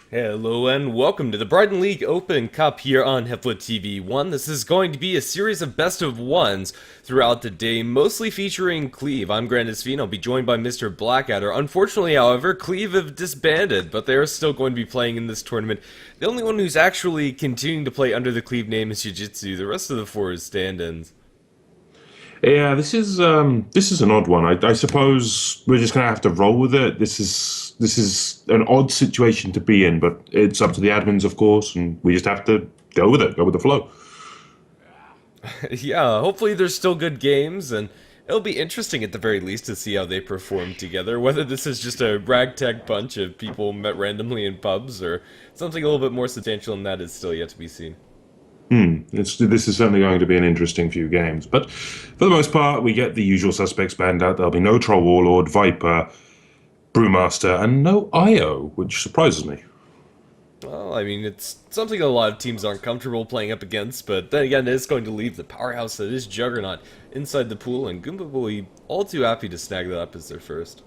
Hello and welcome to the Bridon League Open Cup here on HeflaTV 1. This is going to be a series of best of ones throughout the day, mostly featuring Cleave. I'm Grandisveen. I'll be joined by Mr. Blackadder. Unfortunately, however, Cleave have disbanded, but they are still going to be playing in this tournament. The only one who's actually continuing to play under the Cleave name is Jiu-Jitsu. The rest of the four is stand-ins. Yeah, this is an odd one. I suppose we're just gonna have to roll with it. This is an odd situation to be in, but it's up to the admins, of course, and we just have to go with it, go with the flow. Yeah, hopefully there's still good games, and it'll be interesting at the very least to see how they perform together. Whether this is just a ragtag bunch of people met randomly in pubs, or something a little bit more substantial than that is still yet to be seen. This is certainly going to be an interesting few games, but for the most part, we get the usual suspects banned out. There'll be no Troll Warlord, Viper, Brewmaster, and no IO, which surprises me. Well, I mean, it's something a lot of teams aren't comfortable playing up against, but then again, it's going to leave the powerhouse that is Juggernaut inside the pool, and Goomba will be all too happy to snag that up as their first.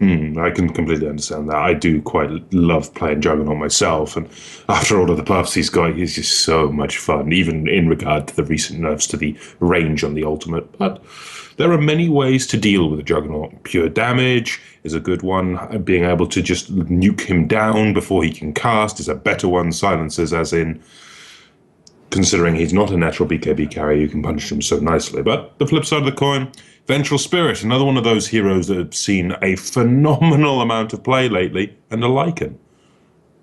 I can completely understand that. I do quite love playing Juggernaut myself, and after all of the buffs he's got, he's just so much fun, even in regard to the recent nerfs to the range on the ultimate. But there are many ways to deal with a Juggernaut. Pure damage is a good one. Being able to just nuke him down before he can cast is a better one. Silencers, as in, considering he's not a natural BKB carrier, you can punish him so nicely. But the flip side of the coin, Vengeful Spirit, another one of those heroes that have seen a phenomenal amount of play lately, and a Lycan.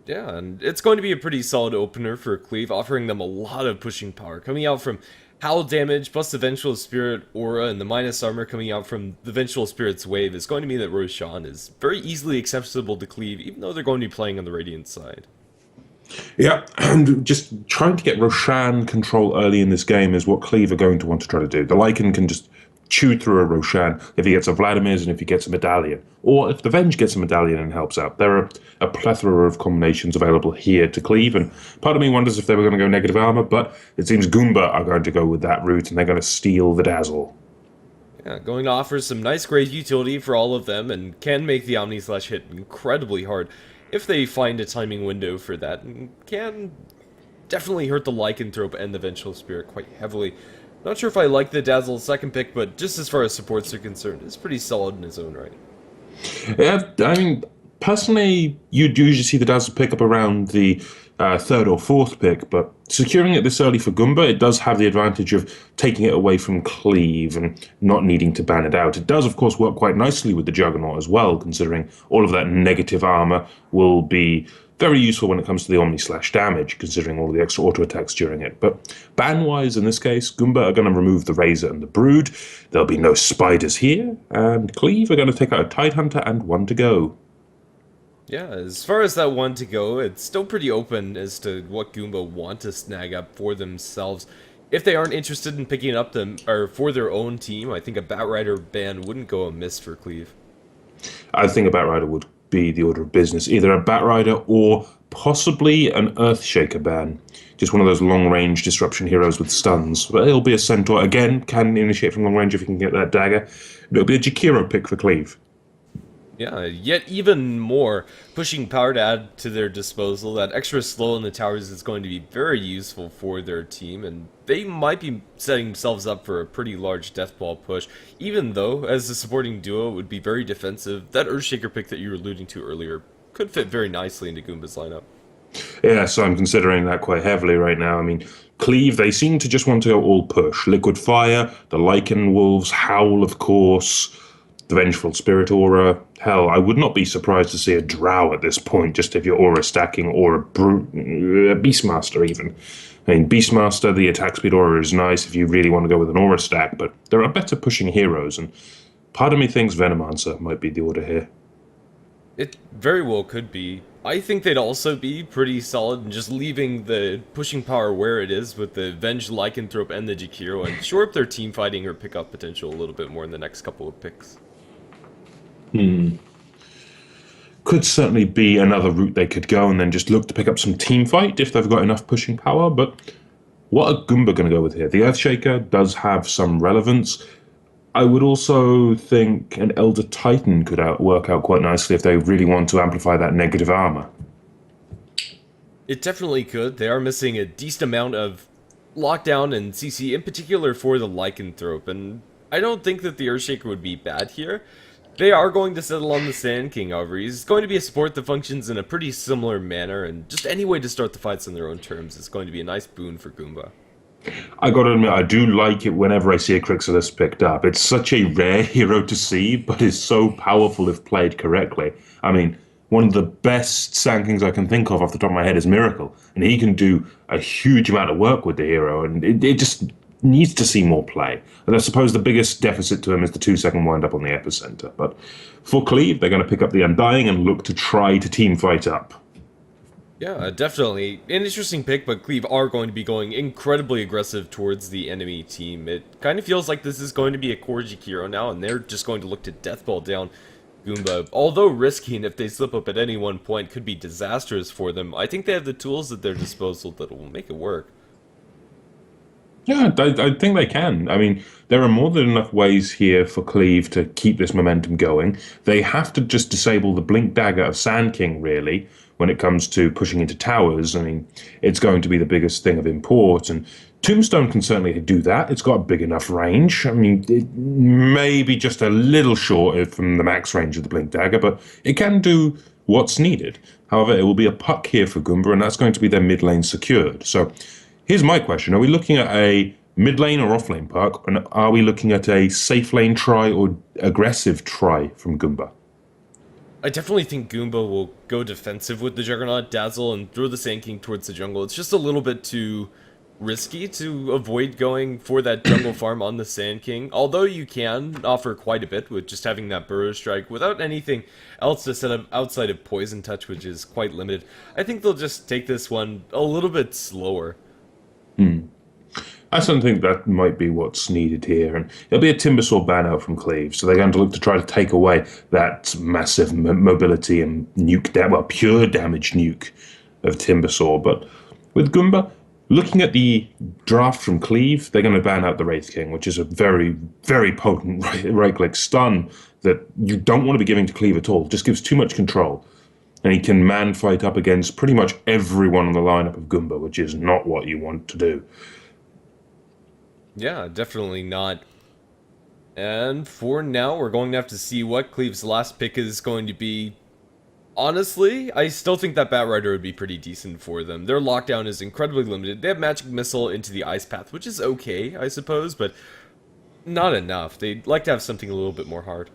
Yeah, and it's going to be a pretty solid opener for Cleave, offering them a lot of pushing power, coming out from Howl damage, plus the Vengeful Spirit aura, and the minus armor coming out from the Vengeful Spirit's wave is going to mean that Roshan is very easily accessible to Cleave, even though they're going to be playing on the Radiant side. Yeah, and just trying to get Roshan control early in this game is what Cleave are going to want to try to do. The Lycan can just chew through a Roshan if he gets a Vladimir's and if he gets a medallion. Or if the Venge gets a medallion and helps out. There are a plethora of combinations available here to Cleave, and part of me wonders if they were going to go negative armor, but it seems Goomba are going to go with that route and they're going to steal the Dazzle. Yeah, going to offer some nice grave utility for all of them, and can make the Omni Slash hit incredibly hard if they find a timing window for that, and can definitely hurt the Lycanthrope and the Vengeful Spirit quite heavily. Not sure if I like the Dazzle second pick, but just as far as supports are concerned, it's pretty solid in its own right. Yeah, I mean, personally, you'd usually see the Dazzle pick up around the third or fourth pick, but securing it this early for Goomba, it does have the advantage of taking it away from Cleave and not needing to ban it out. It does, of course, work quite nicely with the Juggernaut as well, considering all of that negative armor will be very useful when it comes to the Omni Slash damage, considering all of the extra auto attacks during it. But ban-wise, in this case, Goomba are going to remove the Razor and the Brood. There'll be no spiders here, and Cleave are going to take out a Tidehunter and one to go. Yeah, as far as that one to go, it's still pretty open as to what Goomba want to snag up for themselves. If they aren't interested in picking up them or for their own team, I think a Batrider ban wouldn't go amiss for Cleave. I think a Batrider would be the order of business. Either a Batrider or possibly an Earthshaker ban. Just one of those long-range disruption heroes with stuns. But it'll be a Centaur. Again, can initiate from long range if you can get that dagger. It'll be a Jakiro pick for Cleave. Yeah, yet even more pushing power to add to their disposal. That extra slow in the towers is going to be very useful for their team, and they might be setting themselves up for a pretty large deathball push, even though, as a supporting duo, it would be very defensive. That Earthshaker pick that you were alluding to earlier could fit very nicely into Goomba's lineup. Yeah, so I'm considering that quite heavily right now. I mean, Cleave, they seem to just want to go all push. Liquid Fire, the Lycan Wolves, Howl, of course, the Vengeful Spirit aura. Hell, I would not be surprised to see a Drow at this point, just if you're aura stacking, or a Beastmaster even. I mean, Beastmaster, the attack speed aura is nice if you really want to go with an aura stack, but there are better pushing heroes, and part of me thinks Venomancer might be the order here. It very well could be. I think they'd also be pretty solid in just leaving the pushing power where it is with the Venge Lycanthrope and the Jakiro, and shore up their team fighting or pickup potential a little bit more in the next couple of picks. Could certainly be another route they could go and then just look to pick up some team fight if they've got enough pushing power, but what are Goomba going to go with here? The Earthshaker does have some relevance. I would also think an Elder Titan could work out quite nicely if they really want to amplify that negative armor. It definitely could. They are missing a decent amount of lockdown and CC, in particular for the Lycanthrope, and I don't think that the Earthshaker would be bad here. They are going to settle on the Sand King, however. He's going to be a support that functions in a pretty similar manner, and just any way to start the fights on their own terms is going to be a nice boon for Goomba. I gotta admit, I do like it whenever I see a Crixolus picked up. It's such a rare hero to see, but is so powerful if played correctly. I mean, one of the best Sand Kings I can think of off the top of my head is Miracle, and he can do a huge amount of work with the hero, and it just needs to see more play. And I suppose the biggest deficit to him is the 2-second wind up on the epicenter. But for Cleave, they're going to pick up the Undying and look to try to team fight up. Yeah, definitely. An interesting pick, but Cleave are going to be going incredibly aggressive towards the enemy team. It kind of feels like this is going to be a core Jakiro now, and they're just going to look to deathball down Goomba. Although risky, and if they slip up at any one point, could be disastrous for them, I think they have the tools at their disposal that will make it work. Yeah, I think they can. I mean, there are more than enough ways here for Cleave to keep this momentum going. They have to just disable the Blink Dagger of Sand King, really, when it comes to pushing into towers. I mean, it's going to be the biggest thing of import, and Tombstone can certainly do that. It's got a big enough range. I mean, it may be just a little short from the max range of the Blink Dagger, but it can do what's needed. However, it will be a puck here for Goomba, and that's going to be their mid lane secured. So here's my question. Are we looking at a mid lane or off lane puck, and are we looking at a safe lane try or aggressive try from Goomba? I definitely think Goomba will go defensive with the Juggernaut, Dazzle, and throw the Sand King towards the jungle. It's just a little bit too risky to avoid going for that jungle farm on the Sand King, although you can offer quite a bit with just having that Burrow Strike without anything else to set up outside of Poison Touch, which is quite limited. I think they'll just take this one a little bit slower. I certainly think that might be what's needed here, and it'll be a Timbersaw ban out from Cleave, so they're going to look to try to take away that massive mobility and pure damage nuke of Timbersaw. But with Goomba, looking at the draft from Cleave, they're going to ban out the Wraith King, which is a very, very potent right-click stun that you don't want to be giving to Cleave at all. It just gives too much control. And he can man fight up against pretty much everyone on the lineup of Goomba, which is not what you want to do. Yeah, definitely not. And for now, we're going to have to see what Cleave's last pick is going to be. Honestly, I still think that Batrider would be pretty decent for them. Their lockdown is incredibly limited. They have Magic Missile into the Ice Path, which is okay, I suppose, but not enough. They'd like to have something a little bit more hard.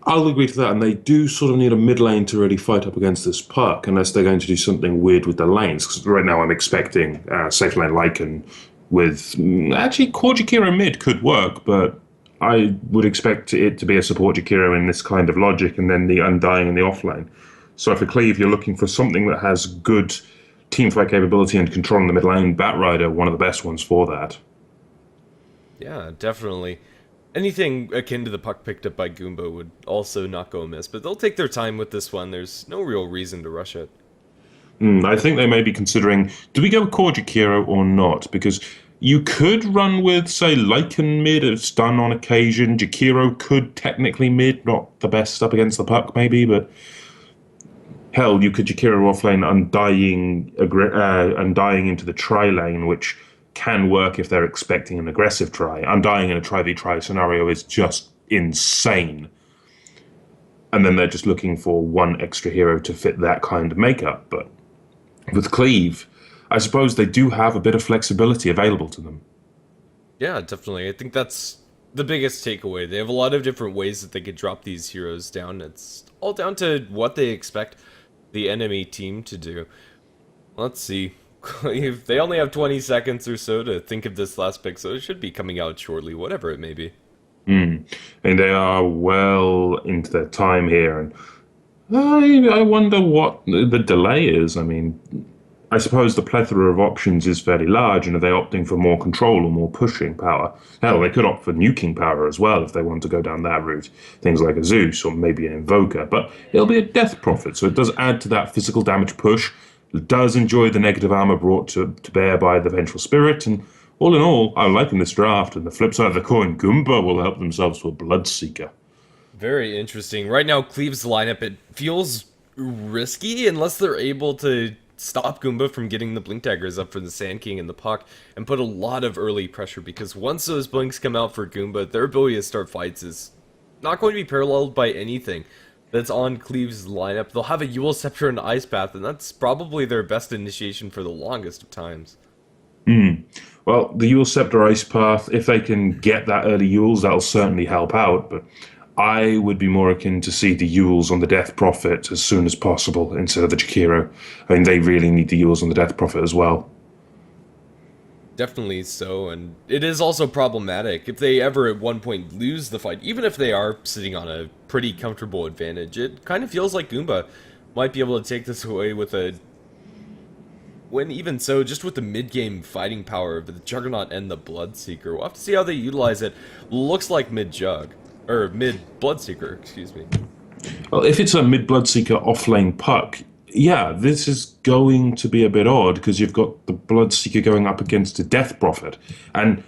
I'll agree to that, and they do sort of need a mid lane to really fight up against this puck, unless they're going to do something weird with the lanes. Because right now I'm expecting safe lane Lycan with actually core Jakiro mid could work, but I would expect it to be a support Jakiro in this kind of logic, and then the Undying in the offlane. So for Cleave, you're looking for something that has good teamfight capability and control in the mid lane. Batrider, one of the best ones for that. Yeah, definitely. Anything akin to the puck picked up by Goomba would also not go amiss, but they'll take their time with this one. There's no real reason to rush it. I think they may be considering, do we go core Jakiro or not? Because you could run with, say, Lycan mid, it's done on occasion. Jakiro could technically mid, not the best up against the puck maybe, but hell, you could Jakiro offlane Undying into the tri-lane, which can work if they're expecting an aggressive try. Undying in a tri-v-tri scenario is just insane. And then they're just looking for one extra hero to fit that kind of makeup. But with Cleave, I suppose they do have a bit of flexibility available to them. Yeah, definitely. I think that's the biggest takeaway. They have a lot of different ways that they could drop these heroes down. It's all down to what they expect the enemy team to do. Let's see. They only have 20 seconds or so to think of this last pick, so it should be coming out shortly, whatever it may be. And they are well into their time here, and I wonder what the delay is. I mean, I suppose the plethora of options is fairly large, and are they opting for more control or more pushing power? Hell, they could opt for nuking power as well if they want to go down that route. Things like a Zeus or maybe an Invoker, but it'll be a Death Prophet, so it does add to that physical damage push. It does enjoy the negative armor brought to bear by the Vengeful Spirit, and all in all, I'm liking this draft. And the flip side of the coin, Goomba will help themselves to a Bloodseeker. Very interesting. Right now, Cleave's lineup, it feels risky unless they're able to stop Goomba from getting the Blink Daggers up for the Sand King and the Puck, and put a lot of early pressure, because once those Blinks come out for Goomba, their ability to start fights is not going to be paralleled by anything that's on Cleave's lineup. They'll have a Yule Scepter and Ice Path, and that's probably their best initiation for the longest of times. Well, the Yule Scepter Ice Path, if they can get that early Yules, that'll certainly help out, but I would be more akin to see the Yules on the Death Prophet as soon as possible instead of the Jakiro. I mean, they really need the Yules on the Death Prophet as well. Definitely so, and it is also problematic if they ever at one point lose the fight, even if they are sitting on a pretty comfortable advantage. It kind of feels like Goomba might be able to take this away with a win. Even so, just with the mid-game fighting power of the Juggernaut and the Bloodseeker. We'll have to see how they utilize it. Looks like mid-Jug. Or mid-Bloodseeker, excuse me. Well, if it's a mid-Bloodseeker off-lane Puck, yeah, this is going to be a bit odd, because you've got the Bloodseeker going up against a Death Prophet. And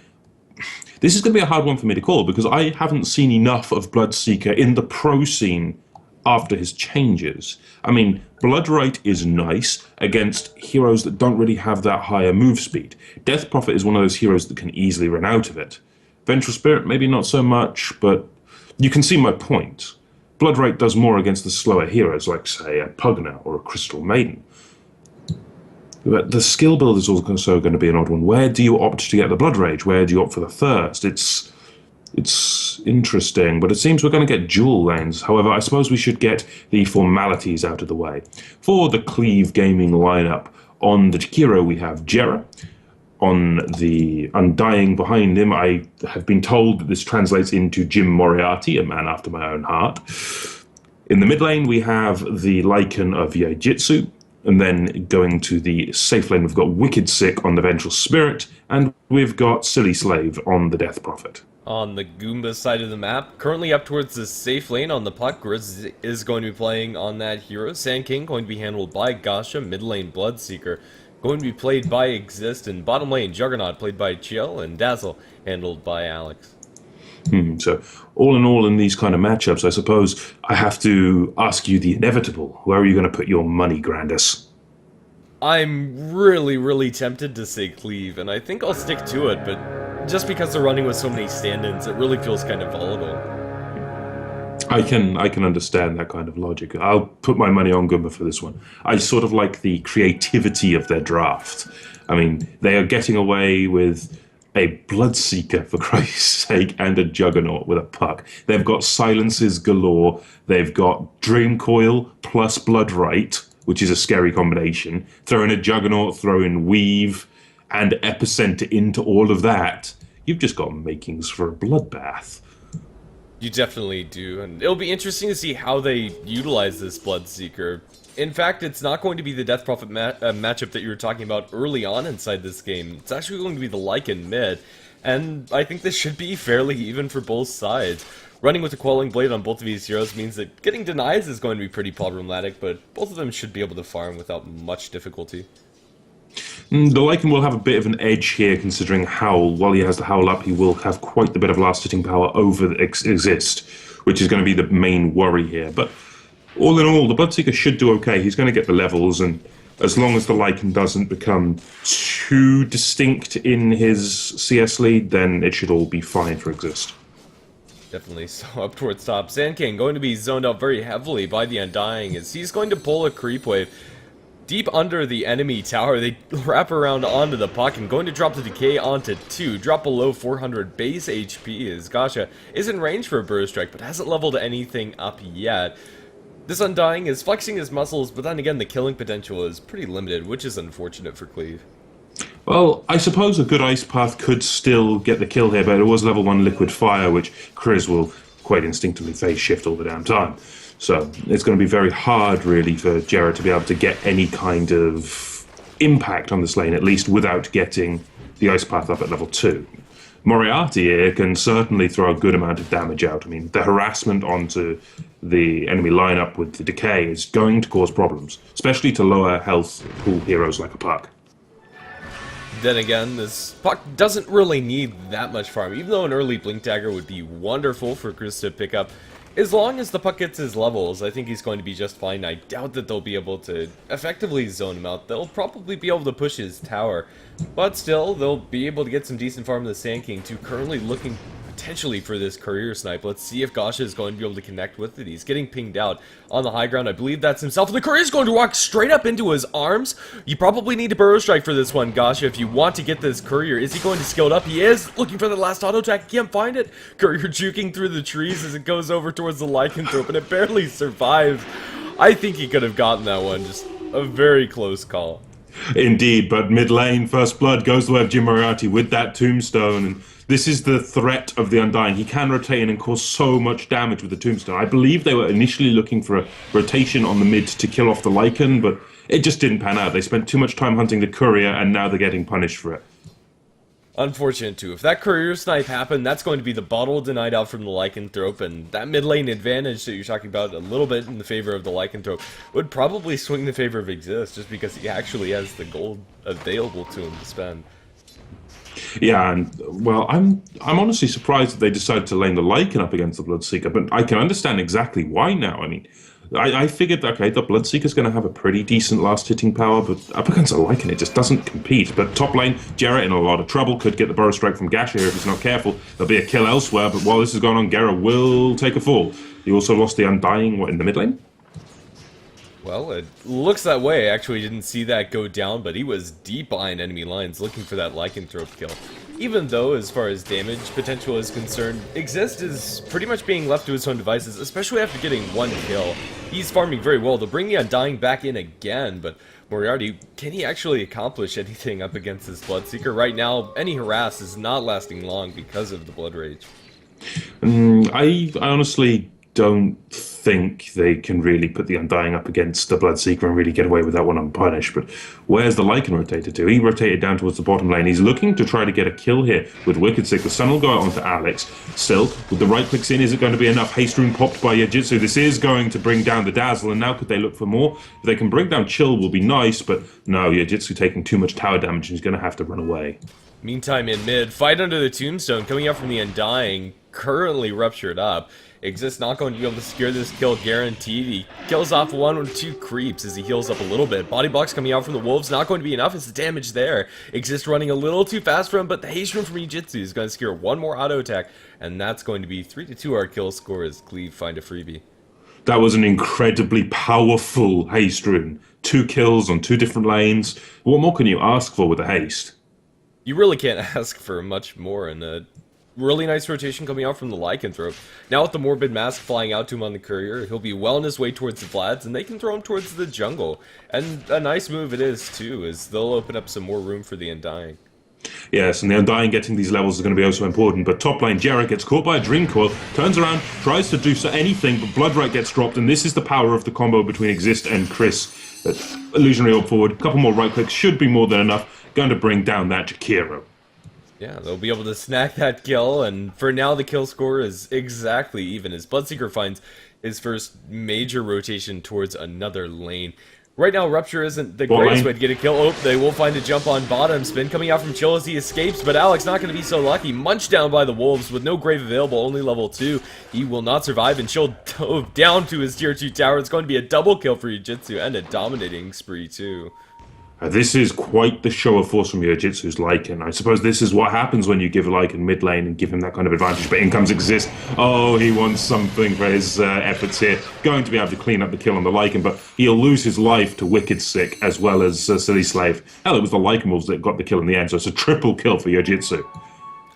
this is going to be a hard one for me to call, because I haven't seen enough of Bloodseeker in the pro scene after his changes. I mean, Bloodright is nice against heroes that don't really have that higher move speed. Death Prophet is one of those heroes that can easily run out of it. Vengeful Spirit, maybe not so much, but you can see my point. Bloodright does more against the slower heroes, like, say, a Pugna or a Crystal Maiden. But the skill build is also going to be an odd one. Where do you opt to get the Blood Rage? Where do you opt for the Thirst? It's interesting, but it seems we're going to get dual lanes. However, I suppose we should get the formalities out of the way. For the Cleave gaming lineup, on the Jakiro we have Jera. On the Undying behind him, I have been told that this translates into Jim Moriarty, a man after my own heart. In the mid lane, we have the Lycan of Yaejitsu. And then going to the safe lane, we've got Wicked Sick on the Vengeful Spirit. And we've got Silly Slave on the Death Prophet. On the Goomba side of the map, currently up towards the safe lane on the Puck, Grizz is going to be playing on that hero. Sand King going to be handled by Gasha, mid lane Bloodseeker going to be played by Exist, and bottom lane Juggernaut played by Chiel, and Dazzle handled by Alex. So, all in all, in these kind of matchups, I suppose I have to ask you the inevitable. Where are you going to put your money, Grandis? I'm really tempted to say Cleave, and I think I'll stick to it, but just because they're running with so many stand-ins, it really feels kind of volatile. I can understand that kind of logic. I'll put my money on Goomba for this one. I sort of like the creativity of their draft. I mean, they are getting away with a Bloodseeker, for Christ's sake, and a Juggernaut with a Puck. They've got silences galore. They've got Dream Coil plus Bloodright, which is a scary combination. Throw in a Juggernaut, throw in Weave, and Epicenter into all of that. You've just got makings for a bloodbath. You definitely do, and it'll be interesting to see how they utilize this Bloodseeker. In fact, it's not going to be the Death Prophet matchup that you were talking about early on inside this game. It's actually going to be the Lycan mid, and I think this should be fairly even for both sides. Running with a Quelling Blade on both of these heroes means that getting denies is going to be pretty problematic, but both of them should be able to farm without much difficulty. The Lycan will have a bit of an edge here, considering Howl. While he has the Howl up, he will have quite a bit of last-hitting power over the Exist, which is going to be the main worry here. But all in all, the Bloodseeker should do okay. He's going to get the levels, and as long as the Lycan doesn't become too distinct in his CS lead, then it should all be fine for Exist. Definitely. So up towards top, Sand King going to be zoned out very heavily by the Undying, as he's going to pull a creep wave deep under the enemy tower. They wrap around onto the Puck and going to drop the Decay onto 2, drop below 400 base HP, as Gasha is in range for a Burst Strike, but hasn't leveled anything up yet. This Undying is flexing his muscles, but then again the killing potential is pretty limited, which is unfortunate for Cleave. Well, I suppose a good Ice Path could still get the kill here, but it was level 1 Liquid Fire, which Chris will quite instinctively phase shift all the damn time. So it's going to be very hard, really, for Jera to be able to get any kind of impact on this lane, at least without getting the Ice Path up at level 2. Moriarty here can certainly throw a good amount of damage out. I mean, the harassment onto the enemy lineup with the Decay is going to cause problems, especially to lower health pool heroes like a Puck. Then again, this Puck doesn't really need that much farm, even though an early Blink Dagger would be wonderful for Chris to pick up. As long as the puck gets his levels, I think he's going to be just fine. I doubt that they'll be able to effectively zone him out. They'll probably be able to push his tower, but still, they'll be able to get some decent farm of the Sand King too. Currently looking potentially for this career snipe. Let's see if Gasha is going to be able to connect with it. He's getting pinged out on the high ground. I believe that's himself. And the courier is going to walk straight up into his arms. You probably need to burrow strike for this one, Gasha, if you want to get this courier. Is he going to skill it up? He is looking for the last auto attack. Can't find it. Courier juking through the trees as it goes over towards the lycanthrope, and it barely survives. I think he could have gotten that one. Just a very close call. Indeed, but mid lane, first blood goes the way of Jim Moriarty with that tombstone, and this is the threat of the Undying. He can rotate in and cause so much damage with the tombstone. I believe they were initially looking for a rotation on the mid to kill off the Lycan, but it just didn't pan out. They spent too much time hunting the courier, and now they're getting punished for it. Unfortunate too. If that career snipe happened, that's going to be the bottle denied out from the lycanthrope, and that mid lane advantage that you're talking about a little bit in the favor of the lycanthrope would probably swing the favor of Exist, just because he actually has the gold available to him to spend. Yeah, and well, I'm honestly surprised that they decided to lane the Lycan up against the Bloodseeker, but I can understand exactly why now. I mean, I figured, okay, the Bloodseeker's going to have a pretty decent last hitting power, but up against a Lycan, it just doesn't compete. But top lane, Jarrett in a lot of trouble, could get the burrow strike from Gasha here if he's not careful. There'll be a kill elsewhere, but while this is going on, Gera will take a fall. He also lost the Undying, what, in the mid lane? Well, it looks that way. I actually didn't see that go down, but he was deep behind enemy lines looking for that lycanthrope kill. Even though, as far as damage potential is concerned, Exist is pretty much being left to his own devices, especially after getting one kill. He's farming very well. They'll bring the Undying back in again, but Moriarty, can he actually accomplish anything up against this Bloodseeker? Right now, any harass is not lasting long because of the Blood Rage. I honestly don't think they can really put the Undying up against the Bloodseeker and really get away with that one unpunished. But where's the Lycan rotated to? He rotated down towards the bottom lane. He's looking to try to get a kill here with Wicked Sick. The sun will go out onto Alex. Still, with the right clicks in, is it going to be enough? Haste Rune popped by Yajitsu. This is going to bring down the Dazzle, and now could they look for more? If they can bring down Chill, will be nice, but no, Yajitsu taking too much tower damage and he's going to have to run away. Meantime, in mid, fight under the Tombstone coming up from the Undying, currently ruptured up. Exist not going to be able to secure this kill guaranteed. He kills off one or two creeps as he heals up a little bit. Body blocks coming out from the Wolves, not going to be enough. It's the damage there. Exist running a little too fast for him, but the haste rune from Yujitsu is going to secure one more auto attack, and that's going to be 3-2 our kill score as Cleave find a freebie. That was an incredibly powerful haste rune. 2 kills on 2 different lanes. What more can you ask for with a haste? You really can't ask for much more, and a really nice rotation coming out from the Lycanthrope. Now with the Morbid Mask flying out to him on the Courier, he'll be well on his way towards the Vlads, and they can throw him towards the jungle. And a nice move it is, too, as they'll open up some more room for the Undying. Yes, and the Undying getting these levels is going to be also important, but top lane Jarrett gets caught by a Dream Coil, turns around, tries to do anything, but Bloodright gets dropped, and this is the power of the combo between Exist and Chris. Illusionary Orb forward, a couple more right clicks should be more than enough, going to bring down that Jakiro. Yeah, they'll be able to snack that kill, and for now the kill score is exactly even as Bloodseeker finds his first major rotation towards another lane. Right now, Rupture isn't the greatest way to get a kill. Oh, they will find a jump on bottom. Spin coming out from Chill as he escapes, but Alex not going to be so lucky. Munched down by the Wolves with no grave available, only level 2. He will not survive, and Chill dove down to his tier 2 tower. It's going to be a double kill for Yujitsu and a dominating spree, too. This is quite the show of force from Yojitsu's Lycan. I suppose this is what happens when you give Lycan mid lane and give him that kind of advantage, but in comes Exist. Oh, he wants something for his efforts here. Going to be able to clean up the kill on the Lycan, but he'll lose his life to Wicked Sick as well as Silly Slave. Hell, it was the Lycan Wolves that got the kill in the end, so it's a triple kill for Yojitsu.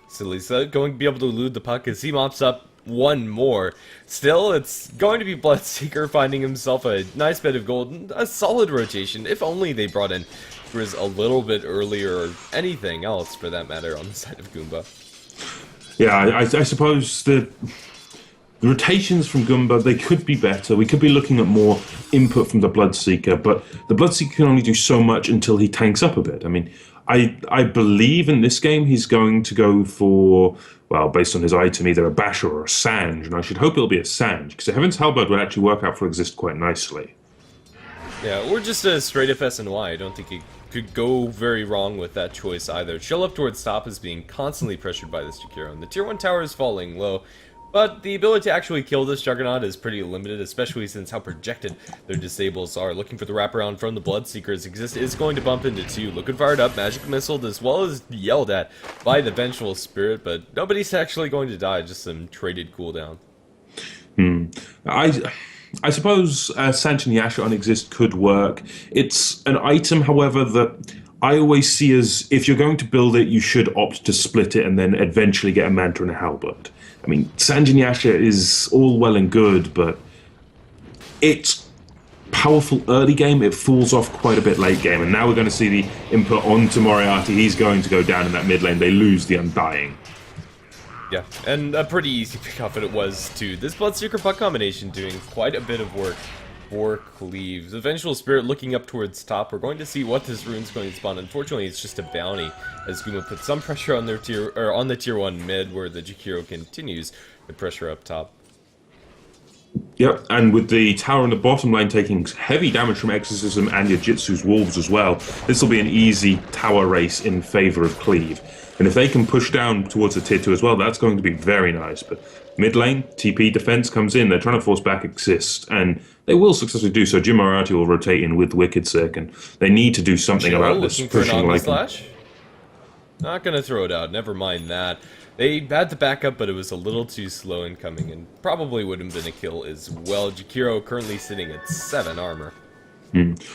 Silly Slave going to be able to elude the puck as he mops up one more. Still, it's going to be Bloodseeker finding himself a nice bit of gold and a solid rotation, if only they brought in Grizz a little bit earlier or anything else for that matter on the side of Goomba. Yeah, I suppose the rotations from Goomba, they could be better. We could be looking at more input from the Bloodseeker, but the Bloodseeker can only do so much until he tanks up a bit. I mean, I believe in this game he's going to go for, well, based on his item, either a Basher or a Sange, and I should hope it'll be a Sange, because a Heaven's Halberd would actually work out for Exist quite nicely. Yeah, or just a straight up SNY. I don't think he could go very wrong with that choice either. Chill up towards top is being constantly pressured by this Jakiro, and the tier 1 tower is falling low. But the ability to actually kill this Juggernaut is pretty limited, especially since how projected their disables are. Looking for the wraparound from the Bloodseekers is going to bump into 2. Looking fired up, magic missiled, as well as yelled at by the Vengeful Spirit, but nobody's actually going to die, just some traded cooldown. I suppose Sanch and Yasha on Exist could work. It's an item, however, that I always see as if you're going to build it, you should opt to split it and then eventually get a Manta and a Halberd. I mean, Sanch and Yasha is all well and good, but it's powerful early game. It falls off quite a bit late game, and now we're going to see the input onto Moriarty. He's going to go down in that mid lane. They lose the Undying. Yeah, and a pretty easy pick-off it was, too. This Bloodseeker puck combination doing quite a bit of work for Cleave. The Vengeful Spirit looking up towards top. We're going to see what this rune's going to spawn. Unfortunately, it's just a bounty, as Goomba puts some pressure on their on the tier 1 mid, where the Jakiro continues the pressure up top. Yep, and with the tower in the bottom lane taking heavy damage from Exorcism and Yojitsu's Wolves as well, this will be an easy tower race in favor of Cleave. And if they can push down towards the tier 2 as well, that's going to be very nice. But mid lane, TP defense comes in, they're trying to force back Exist, and they will successfully do so. Jim Moriarty will rotate in with Wicked Sick, and they need to do something about this pushing like... Slash? Not gonna throw it out, never mind that. They had the backup, but it was a little too slow in coming, and probably would have been a kill as well. Jakiro currently sitting at 7 armor.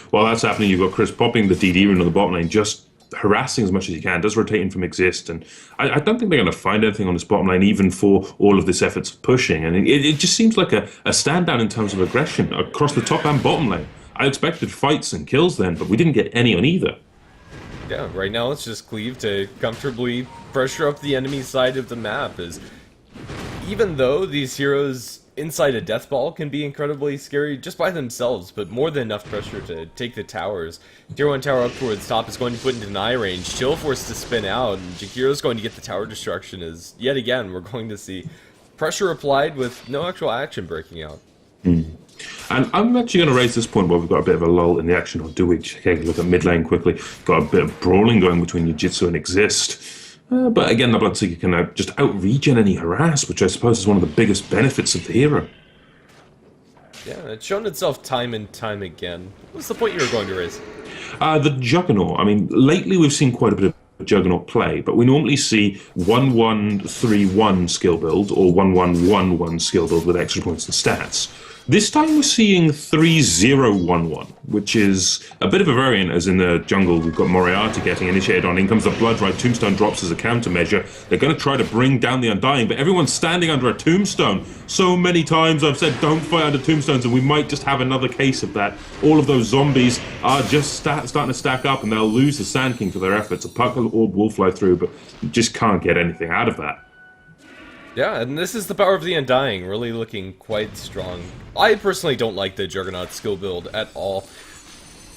While that's happening, you've got Chris popping the DD rune on the bottom lane, just harassing as much as he can, does rotate in from Exist, and I don't think they're going to find anything on this bottom lane, even for all of this efforts of pushing, and it just seems like a stand down in terms of aggression across the top and bottom lane. I expected fights and kills then, but we didn't get any on either. Yeah, right now it's just Cleave to comfortably pressure up the enemy side of the map, as even though these heroes inside a death ball can be incredibly scary just by themselves, but more than enough pressure to take the towers. Tier 1 tower up towards top is going to put in deny range, Chill forced to spin out, and Jakiro's going to get the tower destruction, as yet again we're going to see pressure applied with no actual action breaking out. And I'm actually going to raise this point where we've got a bit of a lull in the action, or do we? Okay, look at mid lane quickly. Got a bit of brawling going between Yojitsu and Exist. But again, the Bloodseeker can just out-regen any harass, which I suppose is one of the biggest benefits of the hero. Yeah, it's shown itself time and time again. What's the point you were going to raise? The Juggernaut. I mean, lately we've seen quite a bit of Juggernaut play, but we normally see 1-1-3-1 skill build, or 1-1-1-1 skill build with extra points and stats. This time we're seeing 3-0-1-1, which is a bit of a variant, as in the jungle we've got Moriarty getting initiated on. In comes the Bloodright, Tombstone drops as a countermeasure. They're going to try to bring down the Undying, but everyone's standing under a Tombstone. So many times I've said don't fight under Tombstones, and we might just have another case of that. All of those zombies are just starting to stack up, and they'll lose the Sand King for their efforts. A puck orb will fly through, but you just can't get anything out of that. Yeah, and this is the power of the Undying, really looking quite strong. I personally don't like the Juggernaut skill build at all.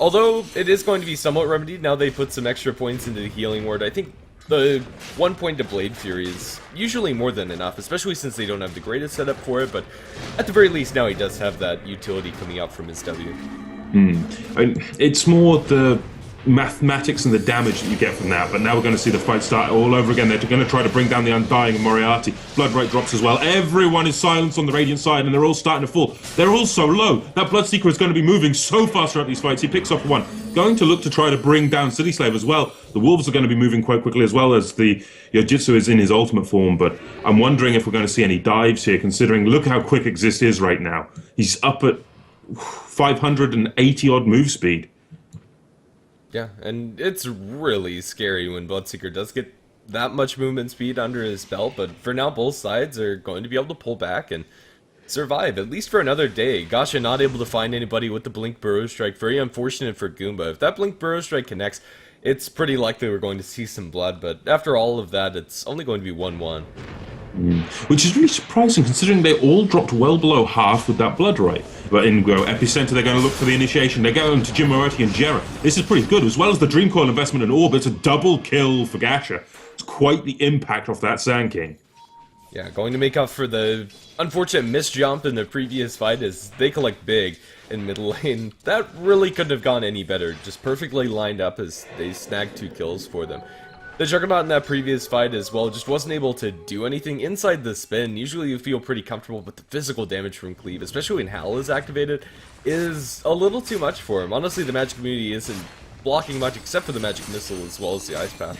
Although it is going to be somewhat remedied now they put some extra points into the healing ward. I think the 1 point to Blade Fury is usually more than enough, especially since they don't have the greatest setup for it, but at the very least now he does have that utility coming out from his W. I mean, it's more the mathematics and the damage that you get from that, but now we're going to see the fight start all over again. They're going to try to bring down the Undying and Moriarty. Bloodright drops as well. Everyone is silenced on the Radiant side, and they're all starting to fall. They're all so low. That Bloodseeker is going to be moving so fast throughout these fights. He picks up one. Going to look to try to bring down City Slave as well. The Wolves are going to be moving quite quickly, as well as the Yojitsu is in his ultimate form, but I'm wondering if we're going to see any dives here, considering look how quick Exist is right now. He's up at 580 odd move speed. Yeah, and it's really scary when Bloodseeker does get that much movement speed under his belt, but for now both sides are going to be able to pull back and survive, at least for another day. Gasha not able to find anybody with the Blink Burrow Strike. Very unfortunate for Goomba. If that Blink Burrow Strike connects, it's pretty likely we're going to see some blood, but after all of that, it's only going to be 1-1. Which is really surprising, considering they all dropped well below half with that Bloodright. But in Epicenter, they're going to look for the initiation. They're going to Jim Moriarty and Jarrett. This is pretty good, as well as the Dream Coil investment in Orb. It's a double kill for Gasha. It's quite the impact off that Sand King. Yeah, going to make up for the unfortunate misjump in the previous fight as they collect big in mid lane. That really couldn't have gone any better. Just perfectly lined up as they snagged 2 kills for them. The Juggernaut in that previous fight as well just wasn't able to do anything inside the spin. Usually you feel pretty comfortable, but the physical damage from Cleave, especially when Hal is activated, is a little too much for him. Honestly, the magic immunity isn't blocking much except for the magic missile as well as the ice path.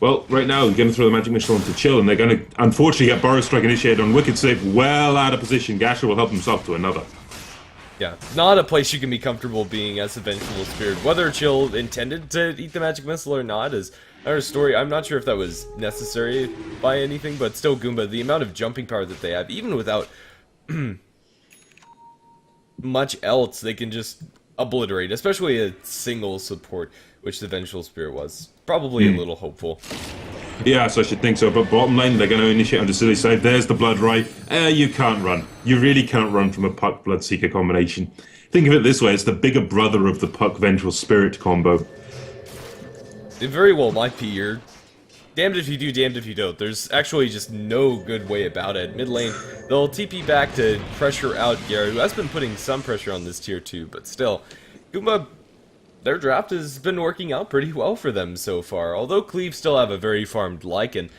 Well, right now, they're going to throw the magic missile onto Chill, and they're going to, unfortunately, get Burrow Strike initiated on Wicked Save well out of position. Gasher will help himself to another. Yeah, not a place you can be comfortable being as a Vengeful Spirit. Whether Chill intended to eat the magic missile or not is another story. I'm not sure if that was necessary by anything, but still, Goomba, the amount of jumping power that they have, even without much else, they can just obliterate, especially a single support, which the Vengeful Spirit was. Probably a little hopeful. Yeah, so I should think so, but bottom line, they're going to initiate onto Silly Side. There's the Blood Right. You can't run. You really can't run from a Puck Blood Seeker combination. Think of it this way, it's the bigger brother of the Puck Vengeful Spirit combo. It very well might be. You're damned if you do, damned if you don't. There's actually just no good way about it. Mid lane, they'll TP back to pressure out Gary, who has been putting some pressure on this tier 2, but still, Goomba, their draft has been working out pretty well for them so far, although Cleave still have a very farmed Lycan.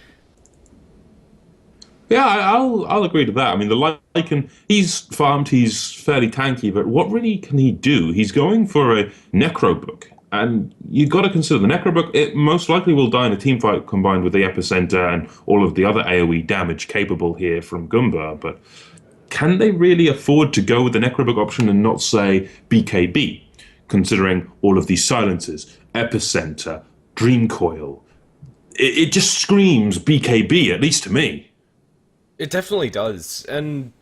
Yeah, I'll agree to that. I mean, the Lycan, he's farmed, he's fairly tanky, but what really can he do? He's going for a Necro Book, and you've got to consider the Necro Book, it most likely will die in a team fight combined with the Epicenter and all of the other AoE damage capable here from Goomba, but can they really afford to go with the Necro Book option and not say BKB? Considering all of these silences, Epicenter, Dream Coil. It just screams BKB, at least to me. It definitely does, and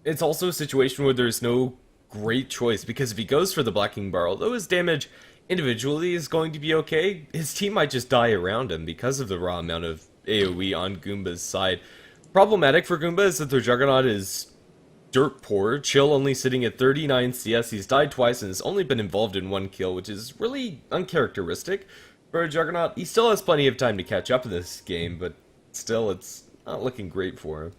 it's also a situation where there's no great choice, because if he goes for the Blacking Bar, although his damage individually is going to be okay, his team might just die around him because of the raw amount of AoE on Goomba's side. Problematic for Goomba is that their Juggernaut is dirt poor. Chill only sitting at 39 CS. He's died twice and has only been involved in 1 kill, which is really uncharacteristic for a Juggernaut. He still has plenty of time to catch up in this game, but still, it's not looking great for him.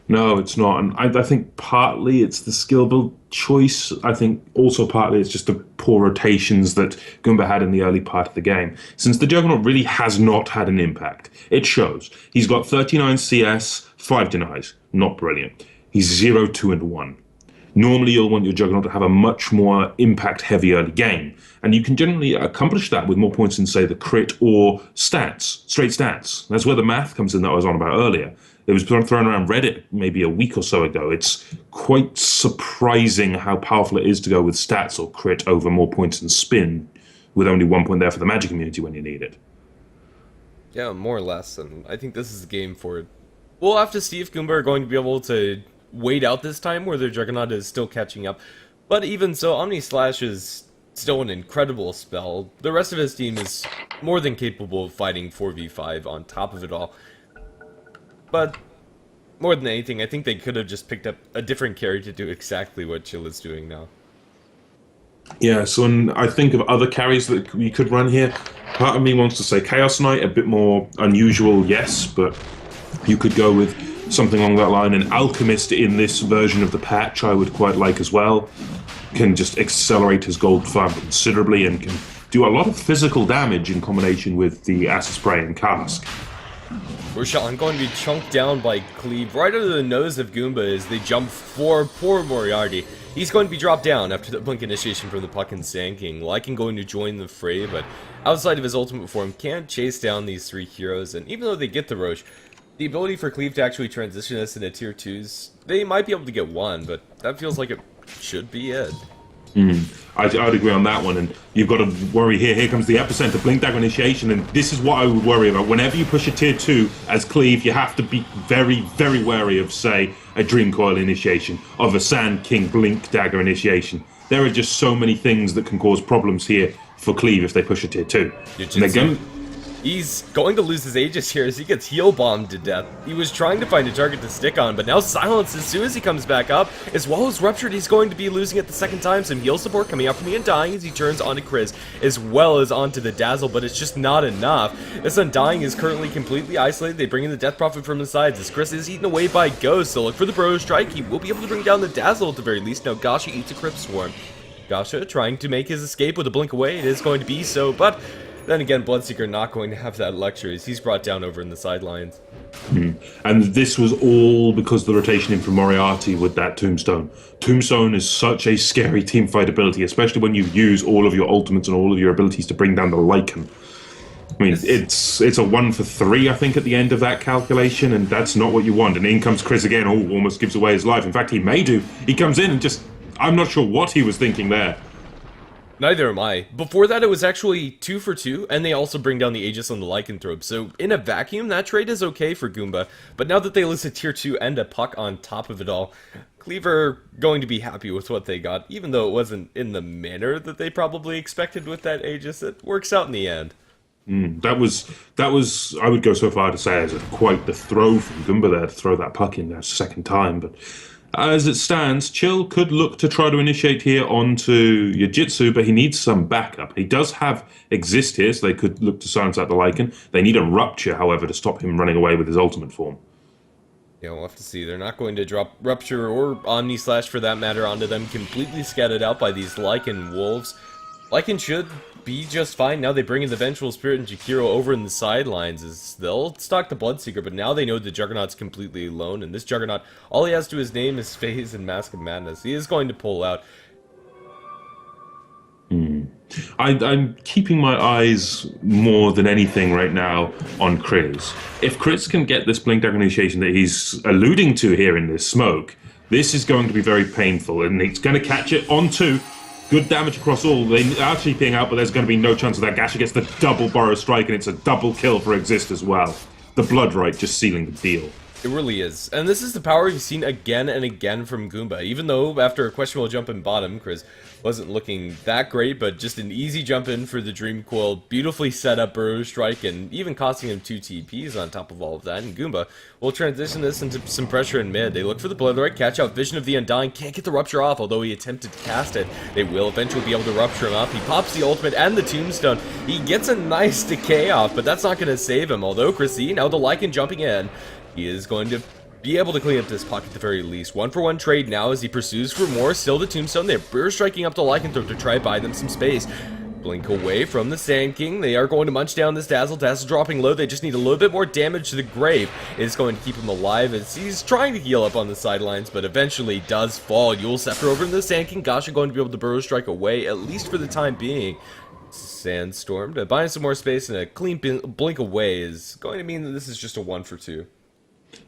No, it's not. And I think partly it's the skill build choice. I think also partly it's just the poor rotations that Goomba had in the early part of the game. Since the Juggernaut really has not had an impact. It shows. He's got 39 CS, 5 denies. Not brilliant. He's 0, 2, and 1. Normally, you'll want your Juggernaut to have a much more impact-heavy early game, and you can generally accomplish that with more points in, say, the crit or stats, straight stats. That's where the math comes in that I was on about earlier. It was thrown around Reddit maybe a week or so ago. It's quite surprising how powerful it is to go with stats or crit over more points in spin, with only 1 point there for the magic immunity when you need it. Yeah, more or less, and I think this is the game for it. We'll have to see if Goomba are going to be able to wait out this time where their Juggernaut is still catching up. But even so, Omni Slash is still an incredible spell. The rest of his team is more than capable of fighting 4v5 on top of it all. But more than anything, I think they could have just picked up a different carry to do exactly what Chill is doing now. Yeah, so when I think of other carries that we could run here, part of me wants to say Chaos Knight, a bit more unusual, yes, but you could go with something along that line. An Alchemist in this version of the patch I would quite like as well. Can just accelerate his gold farm considerably and can do a lot of physical damage in combination with the Acid Spray and Cask. Roshan going to be chunked down by Cleave right under the nose of Goomba as they jump for poor Moriarty. He's going to be dropped down after the blink initiation from the Puck and Sand King. Lycan going to join the fray, but outside of his ultimate form can't chase down these 3 heroes, and even though they get the Roche, the ability for Cleave to actually transition us into tier 2s, they might be able to get 1, but that feels like it should be it. I'd agree on that one, and you've got to worry here. Here comes the Epicenter, Blink Dagger Initiation, and this is what I would worry about. Whenever you push a tier 2 as Cleave, you have to be very, very wary of, say, a Dream Coil Initiation, of a Sand King Blink Dagger Initiation. There are just so many things that can cause problems here for Cleave if they push a tier 2. He's going to lose his Aegis here as he gets heal bombed to death. He was trying to find a target to stick on, but now silenced as soon as he comes back up. As well as Ruptured, he's going to be losing it the second time. Some heal support coming out from me and dying as he turns onto Chris, as well as onto the Dazzle, but it's just not enough. This Undying is currently completely isolated. They bring in the Death Prophet from the sides as Chris is eaten away by Ghost, so look for the Bro Strike. He will be able to bring down the Dazzle at the very least. Now Gasha eats a Crypt Swarm. Gasha trying to make his escape with a blink away. It is going to be so, but Then again, Bloodseeker not going to have that luxury as he's brought down over in the sidelines. And this was all because the rotation in from Moriarty with that Tombstone. Tombstone is such a scary teamfight ability, especially when you use all of your ultimates and all of your abilities to bring down the Lycan. I mean, it's a 1 for 3, I think, at the end of that calculation, and that's not what you want. And in comes Chris again, almost gives away his life. In fact, he may do. He comes in and just... I'm not sure what he was thinking there. Neither am I. Before that, it was actually 2 for 2, and they also bring down the Aegis on the Lycanthrope. So, in a vacuum, that trade is okay for Goomba. But now that they list a tier 2 and a puck on top of it all, Cleave are going to be happy with what they got, even though it wasn't in the manner that they probably expected with that Aegis. It works out in the end. That was, I would go so far to say, as quite the throw from Goomba there to throw that puck in there a second time, but... As it stands, Chill could look to try to initiate here onto Yojitsu, but he needs some backup. He does have Exist here, so they could look to silence out the Lycan. They need a Rupture, however, to stop him running away with his ultimate form. Yeah, we'll have to see. They're not going to drop Rupture or Omni Slash, for that matter, onto them, completely scattered out by these Lycan Wolves. Lycan should be just fine. Now they bring in the Vengeful Spirit and Jakiro over in the sidelines. As they'll stock the Bloodseeker, but now they know the Juggernaut's completely alone, and this Juggernaut, all he has to his name is Phase and Mask of Madness. He is going to pull out. I'm keeping my eyes more than anything right now on Chris. If Chris can get this Blink Dagger initiation that he's alluding to here in this smoke, this is going to be very painful, and he's going to catch it on 2. Good damage across all. They are cheaping out, but there's going to be no chance of that. Gasha gets the double Burrow Strike, and it's a double kill for Exist as well. The Blood Right just sealing the deal. It really is. And this is the power you've seen again and again from Goomba. Even though after a questionable jump in bottom, Chris wasn't looking that great, but just an easy jump in for the Dream Coil, beautifully set up Burrow Strike, and even costing him 2 TPs on top of all of that. And Goomba will transition this into some pressure in mid. They look for the Blood Right, catch out Vision of the Undying, can't get the Rupture off, although he attempted to cast it. They will eventually be able to Rupture him up. He pops the ultimate and the Tombstone. He gets a nice decay off, but that's not going to save him. Although Chrissy, now the Lycan jumping in, he is going to be able to clean up this puck at the very least. 1-for-1 trade now as he pursues for more. Still the Tombstone. They're burst striking up the Lycanthrope to try to buy them some space. Blink away from the Sand King. They are going to munch down this Dazzle. Dazzle dropping low. They just need a little bit more damage to the Grave. It's going to keep him alive as he's trying to heal up on the sidelines, but eventually does fall. Yule Scepter over in the Sand King. Gasha going to be able to Burrow Strike away, at least for the time being. Sandstorm to buy some more space, and a clean blink away is going to mean that this is just a 1 for 2.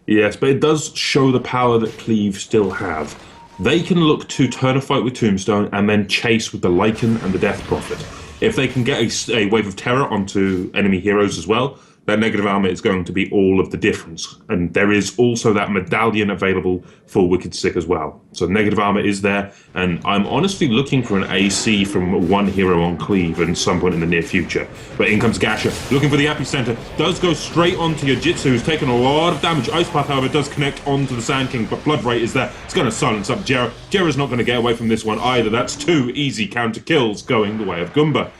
Yes, but it does show the power that Cleave still have. They can look to turn a fight with Tombstone and then chase with the Lycan and the Death Prophet. If they can get a Wave of Terror onto enemy heroes as well, that negative armor is going to be all of the difference. And there is also that medallion available for Wicked Sick as well. So negative armor is there, and I'm honestly looking for an AC from one hero on Cleave at some point in the near future. But in comes Gasha, looking for the epicenter, does go straight onto Yojitsu, who's taken a lot of damage. Ice Path, however, does connect onto the Sand King, but Blood Right is there. It's going to silence up Jera. Jera's not going to get away from this one either. That's 2 easy counter kills going the way of Goomba.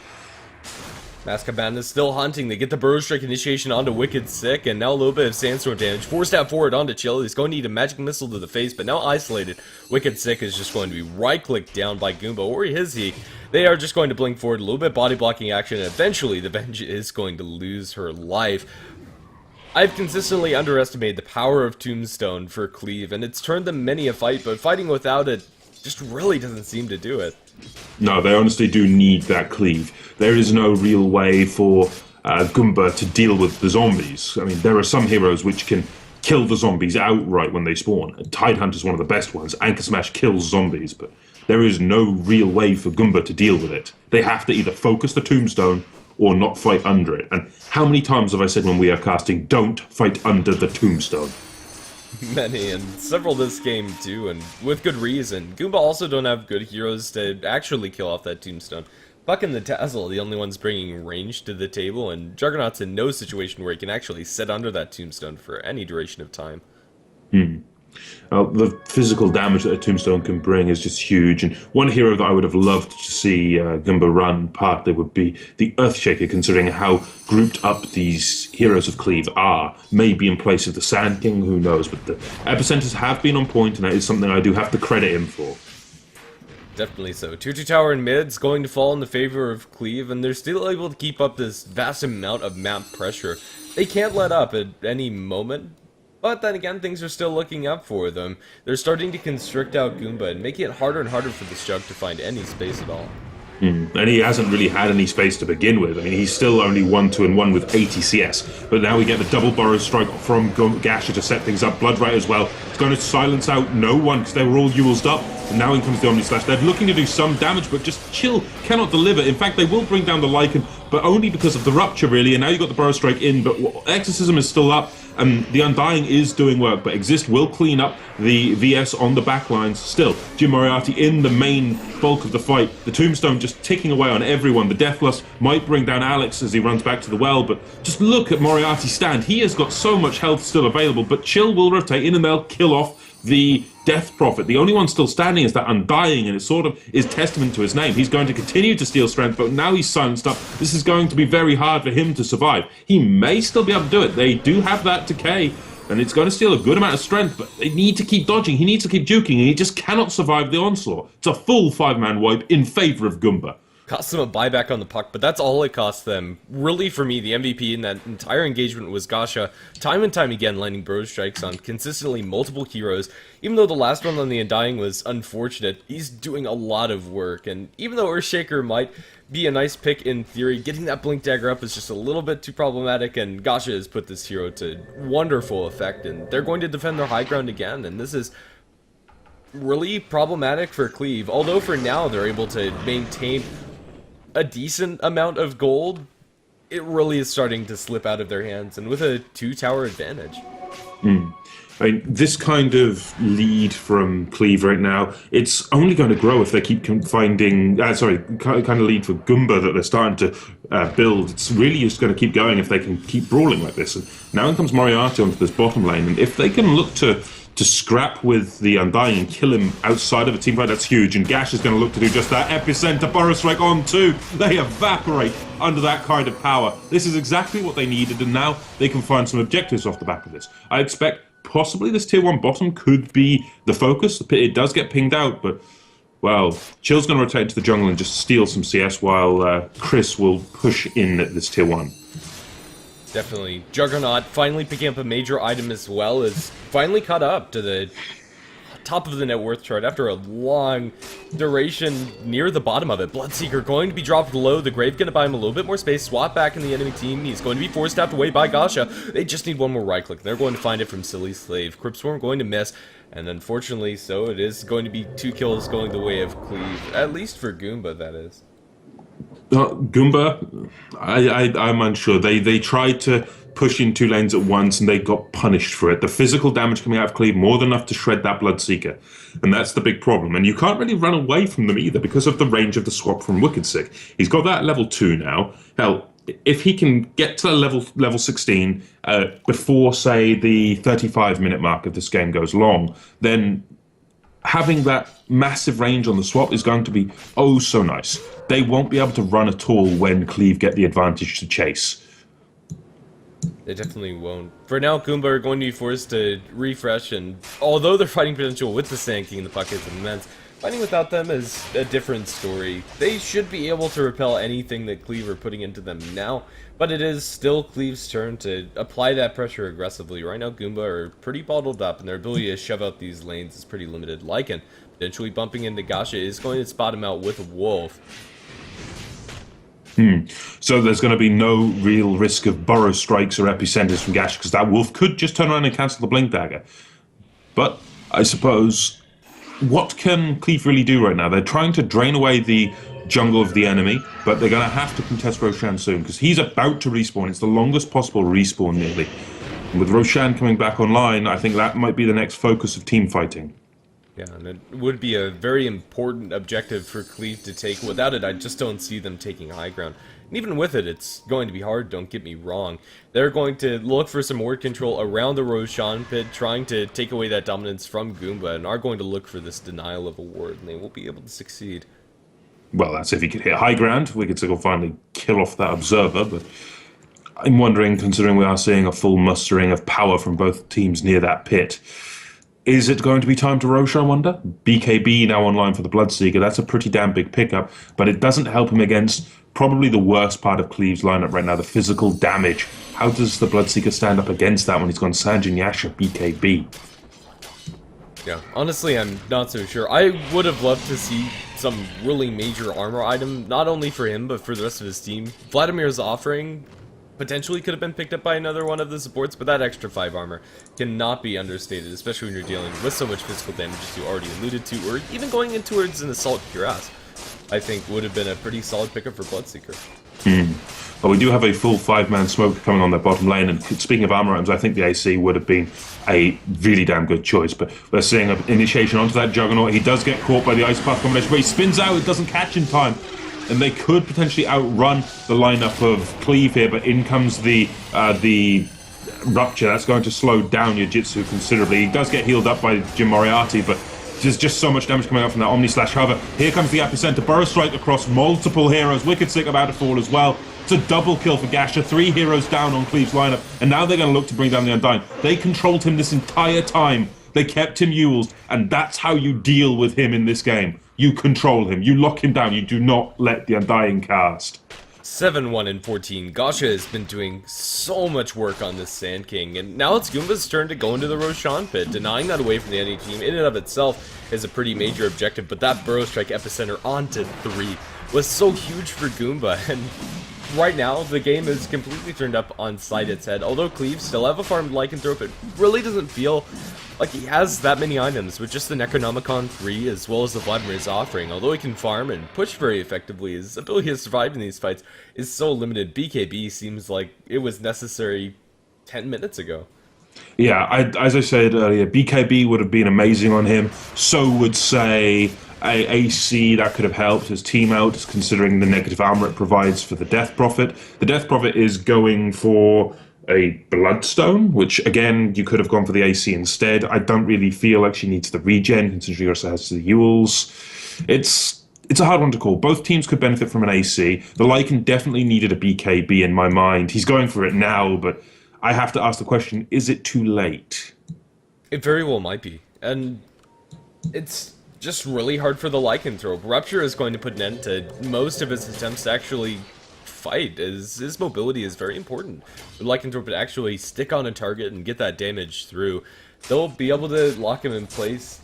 Mask of Madness still hunting. They get the Burrow Strike initiation onto Wicked Sick, and now a little bit of Sandstorm damage. 4-step forward onto Chill. He's going to need a Magic Missile to the face, but now isolated. Wicked Sick is just going to be right-clicked down by Goomba, or is he? They are just going to blink forward, a little bit body blocking action, and eventually the Venge is going to lose her life. I've consistently underestimated the power of Tombstone for Cleave, and it's turned them many a fight, but fighting without it just really doesn't seem to do it. No, they honestly do need that Cleave. There is no real way for Goomba to deal with the zombies. I mean, there are some heroes which can kill the zombies outright when they spawn. Tidehunt is one of the best ones. Anchor Smash kills zombies, but there is no real way for Goomba to deal with it. They have to either focus the Tombstone or not fight under it. And how many times have I said when we are casting, don't fight under the Tombstone? Many, and several this game too, and with good reason. Goomba also don't have good heroes to actually kill off that Tombstone. Puck and the Dazzle are the only ones bringing range to the table, and Juggernaut's in no situation where he can actually sit under that Tombstone for any duration of time. The physical damage that a Tombstone can bring is just huge, and one hero that I would have loved to see Goomba run partly would be the Earthshaker, considering how grouped up these heroes of Cleave are. Maybe in place of the Sand King, who knows, but the epicenters have been on point, and that is something I do have to credit him for. Definitely so. 2-2 tower in mid's going to fall in the favor of Cleave, and they're still able to keep up this vast amount of map pressure. They can't let up at any moment, but then again, things are still looking up for them. They're starting to constrict out Goomba and making it harder and harder for this Jug to find any space at all. And he hasn't really had any space to begin with. I mean, he's still only 1-2-1 with 80 CS. But now we get the double burrow strike from Gasha to set things up. Bloodright as well. It's going to silence out no one because they were all Ewelled up. And now in comes the Omni Slash. They're looking to do some damage, but just Chill cannot deliver. In fact, they will bring down the Lycan, but only because of the Rupture, really. And now you've got the burrow strike in, but Exorcism is still up. And the Undying is doing work, but Exist will clean up the VS on the backlines. Still, Jim Moriarty in the main bulk of the fight. The Tombstone just ticking away on everyone. The Deathlust might bring down Alex as he runs back to the well, but just look at Moriarty's stand. He has got so much health still available, but Chill will rotate in and they'll kill off the Death Prophet. The only one still standing is that Undying, and it sort of is testament to his name. He's going to continue to steal strength, but now he's silenced up. This is going to be very hard for him to survive. He may still be able to do it. They do have that decay, and it's going to steal a good amount of strength, but they need to keep dodging. He needs to keep juking, and he just cannot survive the onslaught. It's a full 5-man wipe in favor of Goomba. Cost them a buyback on the puck, but that's all it cost them. Really, for me, the MVP in that entire engagement was Gasha, time and time again landing burrow strikes on consistently multiple heroes. Even though the last one on the Undying was unfortunate, he's doing a lot of work, and even though Earthshaker might be a nice pick in theory, getting that Blink Dagger up is just a little bit too problematic, and Gasha has put this hero to wonderful effect, and they're going to defend their high ground again, and this is really problematic for Cleave. Although for now they're able to maintain a decent amount of gold, it really is starting to slip out of their hands, and with a 2-tower advantage. I mean, this kind of lead from Cleave right now, it's only going to grow if they keep finding... kind of lead for Goomba that they're starting to build. It's really just going to keep going if they can keep brawling like this. And now in comes Moriarty onto this bottom lane, and if they can look to scrap with the Undying and kill him outside of a team fight, that's huge. And Gash is going to look to do just that. Epicenter, Burrow Strike on too. They evaporate under that kind of power. This is exactly what they needed, and now they can find some objectives off the back of this. I expect possibly this tier 1 bottom could be the focus. It does get pinged out, but, well, Chill's going to rotate into the jungle and just steal some CS while Chris will push in at this tier 1. Definitely. Juggernaut finally picking up a major item as well, is finally caught up to the top of the net worth chart after a long duration near the bottom of it. Bloodseeker going to be dropped low. The Grave going to buy him a little bit more space. Swap back in the enemy team. He's going to be forced out away by Gasha. They just need one more right click. They're going to find it from Silly Slave. Cryptswarm going to miss. And unfortunately, so it is going to be 2 kills going the way of Cleave. At least for Goomba, that is. Goomba, I'm unsure. They tried to push in 2 lanes at once and they got punished for it. The physical damage coming out of Cleave more than enough to shred that Bloodseeker, and that's the big problem. And you can't really run away from them either because of the range of the swap from Wicked Sick. He's got that level 2 now. Hell, if he can get to level 16 before, say, the 35-minute mark of this game goes long, then having that massive range on the swap is going to be oh so nice. They won't be able to run at all when Cleave get the advantage to chase. They definitely won't. For now, Goomba are going to be forced to refresh, and although their fighting potential with the Sand King in the puck is immense, fighting without them is a different story. They should be able to repel anything that Cleave are putting into them now, but it is still Cleave's turn to apply that pressure aggressively. Right now, Goomba are pretty bottled up, and their ability to shove out these lanes is pretty limited. Lycan, potentially bumping into Gasha, is going to spot him out with a Wolf. So there's going to be no real risk of burrow strikes or epicenters from Gash because that Wolf could just turn around and cancel the Blink Dagger. But I suppose, what can Cleave really do right now? They're trying to drain away the jungle of the enemy, but they're going to have to contest Roshan soon because he's about to respawn. It's the longest possible respawn nearly. And with Roshan coming back online, I think that might be the next focus of team fighting. Yeah, and it would be a very important objective for Cleave to take. Without it, I just don't see them taking high ground. And even with it, it's going to be hard, don't get me wrong. They're going to look for some ward control around the Roshan pit, trying to take away that dominance from Goomba, and are going to look for this denial of a ward, and they will be able to succeed. Well, that's if he could hit high ground. We could still finally kill off that Observer, but I'm wondering, considering we are seeing a full mustering of power from both teams near that pit, Is it going to be time to Roche, I wonder? BKB now online for the Bloodseeker. That's a pretty damn big pickup, but it doesn't help him against probably the worst part of Cleave's lineup right now, the physical damage. How does the Bloodseeker stand up against that when he's gone Sanjin, Yasha, BKB? Yeah, honestly, I'm not so sure. I would have loved to see some really major armor item, not only for him, but for the rest of his team. Vladimir's offering potentially could have been picked up by another one of the supports, but that extra 5 armor cannot be understated, especially when you're dealing with so much physical damage as you already alluded to, or even going in towards an assault cuirass. I think would have been a pretty solid pickup for Bloodseeker. But we do have a full 5-man smoke coming on their bottom lane, and speaking of armor items, I think the AC would have been a really damn good choice, but we're seeing an initiation onto that Juggernaut. He does get caught by the Ice Path combination, but he spins out, it doesn't catch in time. And they could potentially outrun the lineup of Cleave here, but in comes the Rupture. That's going to slow down your Jitsu considerably. He does get healed up by Jim Moriarty, but there's just so much damage coming out from that Omni Slash. However, here comes the Epicenter. Burrow Strike across multiple heroes. Wicked Sick about to fall as well. It's a double kill for Gasha. 3 heroes down on Cleave's lineup, and now they're going to look to bring down the Undying. They controlled him this entire time. They kept him Yules, and that's how you deal with him in this game. You control him. You lock him down. You do not let the Undying cast. 7-1 and 14. Gasha has been doing so much work on this Sand King, and now it's Goomba's turn to go into the Roshan pit. Denying that away from the enemy team in and of itself is a pretty major objective, but that Burrow Strike Epicenter onto 3 was so huge for Goomba, and right now the game is completely turned up on side its head. Although Cleave still have a farmed Lycanthrope, it really doesn't feel like he has that many items with just the Necronomicon 3 as well as the Vladimir's offering. Although he can farm and push very effectively, his ability to survive in these fights is so limited. BKB seems like it was necessary 10 minutes ago. Yeah, as I said earlier, BKB would have been amazing on him. So would say a AC that could have helped his team out, considering the negative armor it provides for the Death Prophet. The Death Prophet is going for a Bloodstone, which again you could have gone for the AC instead. I don't really feel like she needs the regen, considering she also has the Yules. It's a hard one to call. Both teams could benefit from an AC. The Lycan definitely needed a BKB in my mind. He's going for it now, but I have to ask the question, is it too late? It very well might be. And it's just really hard for the Lycanthrope. Rupture is going to put an end to most of his attempts to actually fight, as his mobility is very important. The Lycanthrope would actually stick on a target and get that damage through. They'll be able to lock him in place,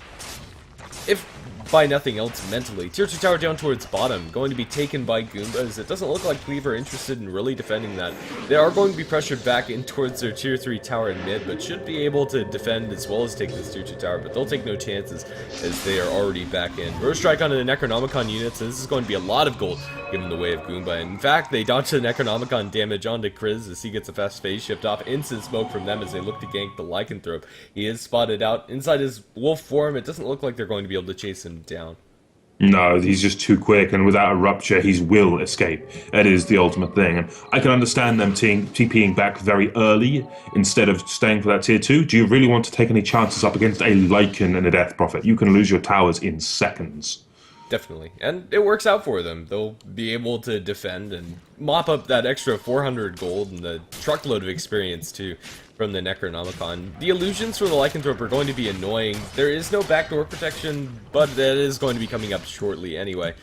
if by nothing else mentally. Tier 2 tower down towards bottom, going to be taken by Goombas. It doesn't look like Cleave are interested in really defending that. They are going to be pressured back in towards their tier 3 tower in mid, but should be able to defend as well as take this tier 2 tower, but they'll take no chances as they are already back in. Burst Strike onto the Necronomicon units, and this is going to be a lot of gold given the way of Goomba. In fact, they dodge the Necronomicon damage onto Kriz as he gets a fast phase shift off. Instant smoke from them as they look to gank the Lycanthrope. He is spotted out inside his wolf form. It doesn't look like they're going to be able to chase him down. No, he's just too quick, and without a Rupture, he will escape. That is the ultimate thing, and I can understand them TPing back very early instead of staying for that tier 2. Do you really want to take any chances up against a Lycan and a Death Prophet? You can lose your towers in seconds. Definitely, and it works out for them. They'll be able to defend and mop up that extra 400 gold and the truckload of experience too from the Necronomicon. The illusions from the Lycanthrope are going to be annoying. There is no backdoor protection, but that is going to be coming up shortly anyway,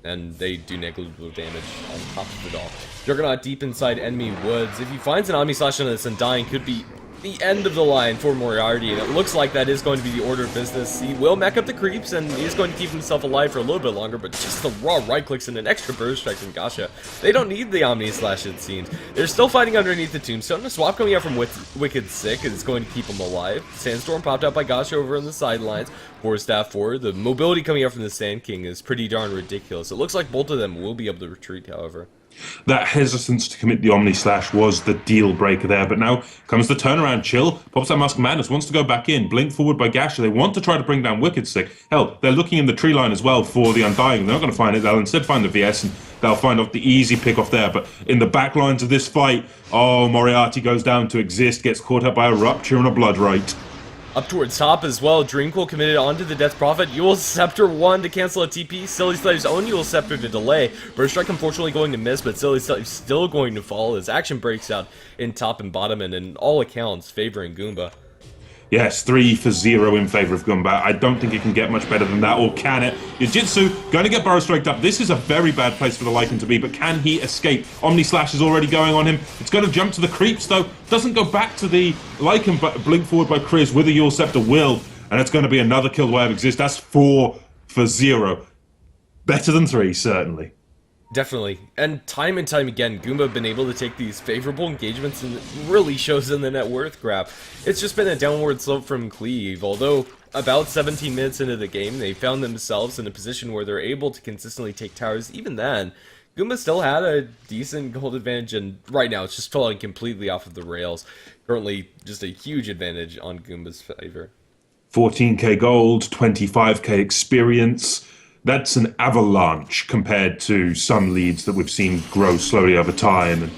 and they do negligible damage on top of it all. Juggernaut deep inside enemy woods. If he finds an Omni Slash on this, Undying could be the end of the line for Moriarty, and it looks like that is going to be the order of business. He will mech up the creeps, and he's going to keep himself alive for a little bit longer, but just the raw right clicks and an extra burst strike from Gasha. They don't need the Omni Slash, it seems. They're still fighting underneath the tombstone. A swap coming out from Wicked Sick is going to keep him alive. Sandstorm popped out by Gasha over on the sidelines. Force Staff forward. The mobility coming out from the Sand King is pretty darn ridiculous. It looks like both of them will be able to retreat, however. That hesitance to commit the Omni Slash was the deal breaker there, but now comes the turnaround. Chill pops that Mask of Madness, wants to go back in. Blink forward by Gasha. They want to try to bring down Wicked Sick. Hell, they're looking in the tree line as well for the Undying. They're not going to find it. They'll instead find the VS, and they'll find off the easy pick off there. But in the back lines of this fight, oh, Moriarty goes down to exist, gets caught up by a Rupture and a Blood Rite. Up towards top as well, Dreamcool committed onto the Death Prophet. Eul Scepter 1 to cancel a TP. Silly Slave's own Eul Scepter to delay. Burst Strike unfortunately going to miss, but Silly Slave still going to fall as action breaks out in top and bottom, and in all accounts favoring Goomba. Yes, 3 for 0 in favor of Goomba. I don't think it can get much better than that, or can it? Yujitsu going to get burrow striked up. This is a very bad place for the Lycan to be, but can he escape? Omni Slash is already going on him. It's going to jump to the creeps, though. Doesn't go back to the Lycan, but blink forward by Chris with a Yule Scepter will. And it's going to be another kill way of exist. That's 4 for 0. Better than 3, certainly. Definitely. And time again, Goomba have been able to take these favorable engagements, and it really shows in the net worth graph. It's just been a downward slope from Cleave, although about 17 minutes into the game, they found themselves in a position where they're able to consistently take towers. Even then, Goomba still had a decent gold advantage, and right now it's just falling completely off of the rails. Currently, just a huge advantage on Goomba's favor. 14k gold, 25k experience. That's an avalanche compared to some leads that we've seen grow slowly over time. And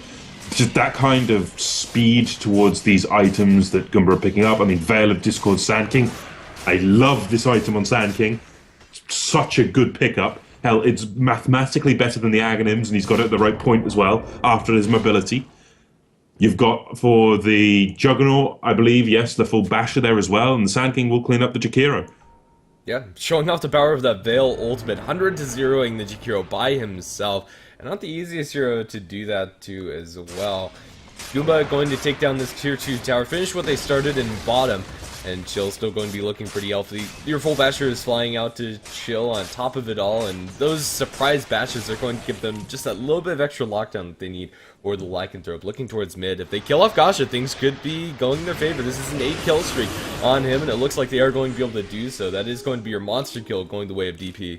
just that kind of speed towards these items that Goomba are picking up. I mean, Veil of Discord Sand King. I love this item on Sand King. Such a good pickup. Hell, it's mathematically better than the Aghanims, and he's got it at the right point as well, after his mobility. You've got, for the Juggernaut, I believe, yes, the full Basher there as well, and the Sand King will clean up the Jakiro. Yeah, showing off the power of that Veil ultimate, 100 to 0ing the Jakiro by himself, and not the easiest hero to do that to as well. Goomba going to take down this tier 2 tower, finish what they started in bottom, and Chill's still going to be looking pretty healthy. Your full basher is flying out to Chill on top of it all, and those surprise bashes are going to give them just that little bit of extra lockdown that they need, or the Lycanthrope. Looking towards mid, if they kill off Gasha, things could be going in their favor. This is an 8 kill streak on him, and it looks like they are going to be able to do so. That is going to be your monster kill going the way of DP.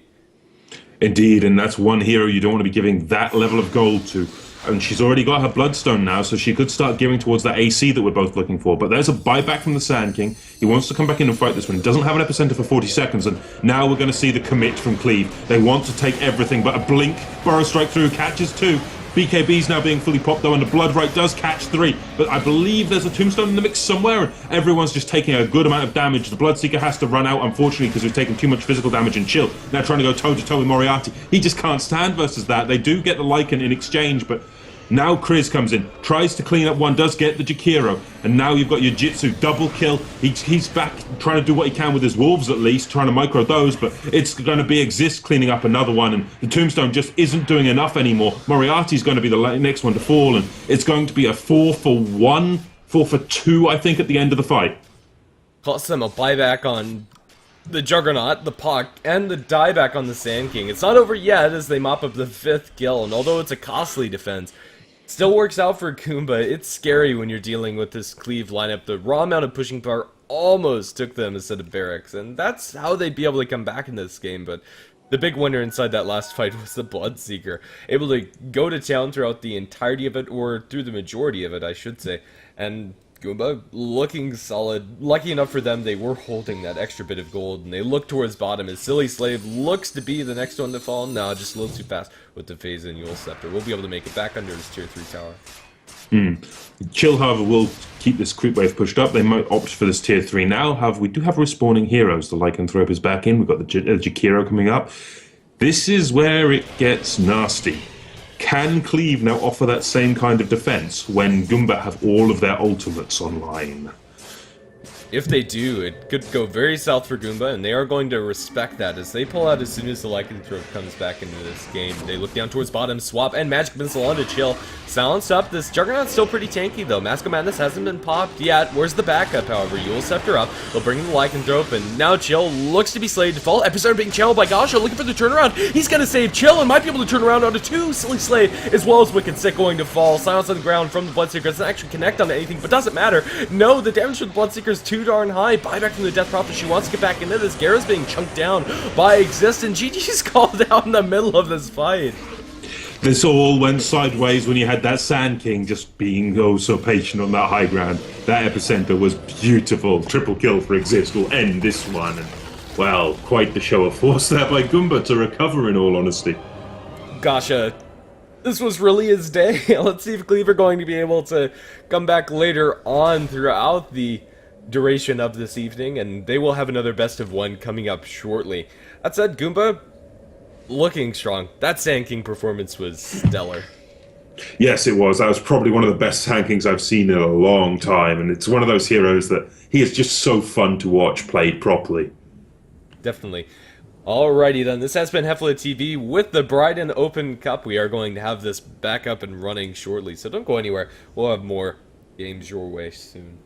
Indeed, and that's one hero you don't want to be giving that level of gold to. And she's already got her Bloodstone now, so she could start gearing towards that AC that we're both looking for. But there's a buyback from the Sand King. He wants to come back in and fight this one. He doesn't have an epicenter for 40 seconds, and now we're going to see the commit from Cleave. They want to take everything, but a blink, burrow strike through, catches 2. BKB's now being fully popped though, and the Bloodright does catch 3. But I believe there's a Tombstone in the mix somewhere, and everyone's just taking a good amount of damage. The Bloodseeker has to run out, unfortunately, because he's taking too much physical damage and Chill. Now trying to go toe-to-toe with Moriarty. He just can't stand versus that. They do get the Lycan in exchange, but now Kriz comes in, tries to clean up one, does get the Jakiro, and now you've got your Jitsu, double kill. He's back trying to do what he can with his wolves at least, trying to micro those, but it's going to be Exist cleaning up another one, and the Tombstone just isn't doing enough anymore. Moriarty's going to be the next one to fall, and it's going to be a 4 for 1, 4 for 2, I think, at the end of the fight. Plus them a buyback on the Juggernaut, the Puck, and the dieback on the Sand King. It's not over yet as they mop up the 5th kill, and although it's a costly defense, still works out for Goomba. It's scary when you're dealing with this Cleave lineup. The raw amount of pushing power almost took them instead of barracks, and that's how they'd be able to come back in this game. But the big winner inside that last fight was the Bloodseeker, able to go to town throughout the entirety of it, or through the majority of it, I should say. And Goomba looking solid. Lucky enough for them, they were holding that extra bit of gold, and they look towards bottom as Silly Slave looks to be the next one to fall. No, just a little too fast with the phase and Yule Scepter. We'll be able to make it back under his tier 3 tower. Chill, however, will keep this creep wave pushed up. They might opt for this tier 3 now. However, we do have respawning heroes. The Lycanthrope is back in. We've got the Jakiro coming up. This is where it gets nasty. Can Cleave now offer that same kind of defense when Goomba have all of their ultimates online? If they do, it could go very south for Goomba, and they are going to respect that as they pull out as soon as the Lycanthrope comes back into this game. They look down towards bottom, swap, and Magic Missile on to Chill. Silence up. This Juggernaut's still pretty tanky, though. Mask of Madness hasn't been popped yet. Where's the backup, however? Yule Scepter up. They'll bring in the Lycanthrope, and now Chill looks to be slayed to fall. Epicenter being channeled by Gasha, looking for the turnaround. He's going to save Chill and might be able to turn around onto 2. Silly Slave, as well as Wicked Sick going to fall. Silence on the ground from the Bloodseeker. Doesn't actually connect on anything, but doesn't matter. No, the damage from the Bloodseeker is too darn high. Buyback from the Death Prophet. She wants to get back into this. Gara's being chunked down by Exist, and GG's called out in the middle of this fight. This all went sideways when you had that Sand King just being oh so patient on that high ground. That epicenter was beautiful. Triple kill for Exist will end this one. And, well, quite the show of force there by Goomba to recover, in all honesty. Gasha, this was really his day. Let's see if Cleave are going to be able to come back later on throughout the duration of this evening, and they will have another best of 1 coming up shortly. That said, Goomba looking strong. That Sand King performance was stellar. Yes, it was. That was probably one of the best tankings I've seen in a long time, and it's one of those heroes that he is just so fun to watch played properly. Definitely. Alrighty then, this has been HeflaTV with the Bridon Open Cup. We are going to have this back up and running shortly, so don't go anywhere. We'll have more games your way soon.